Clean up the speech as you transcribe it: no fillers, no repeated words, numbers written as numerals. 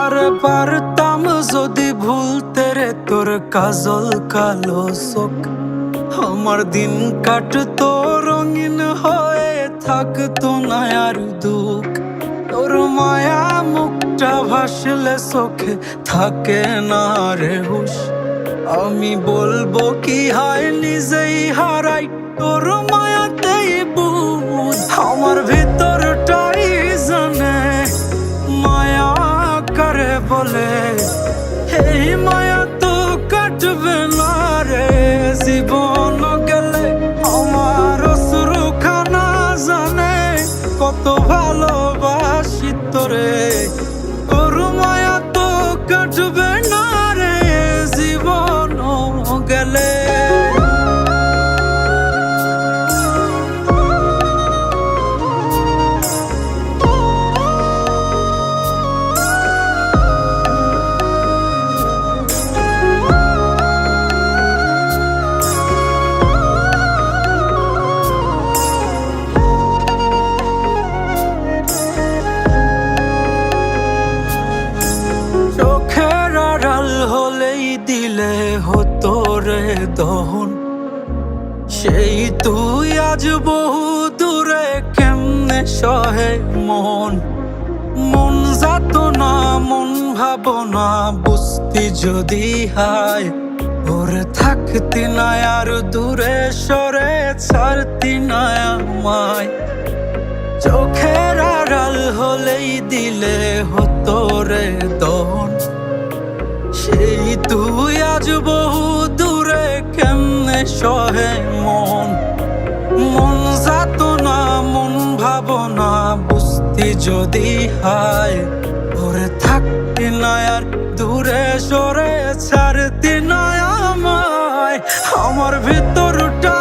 আরে পারতাম যদি ভুলতে রে তোর কাজল কালো চোখ, আমার দিন কাটতো রঙিন হয়ে থাকতো না আর দুঃখ। তোর মায়া মুখটা ভাসলে চোখে থাকে না রে হুশ, আমি বলবো কি হয় নিজেই হারাই তোর মায়াতেই বুঝ। আমার ভিতরটাই জানে মায়া করে বলে, এই মায়া তো কাটবে না রে জীবন গেলে। আমার অশ্রুখানা জানে কত ভালোবাসি তোরে, তোর মায়া তো কাটবে না রে জীবন গেলে। চোখের আড়াল হলেই দিলে হতো রে দহন, সেই তুই আজ বহু দূরে কেমনে সহে মন। মন যাত না মন ভাবনা বুঝতি যদি হায়, ওরে থাকতি না আর দূরে সরে ছাড়তি না আমায়। চোখের আড়াল হলেই দিলে হতো রে দহন, সেই তুই আজ বহু দূরে কেমনে সহে মন। মন যাত না মন ভাবনা বুঝতি যদি হায়, ওরে থাকতি না আর দূরে সরে ছাড়তি না আমায়। আমার ভিতরটা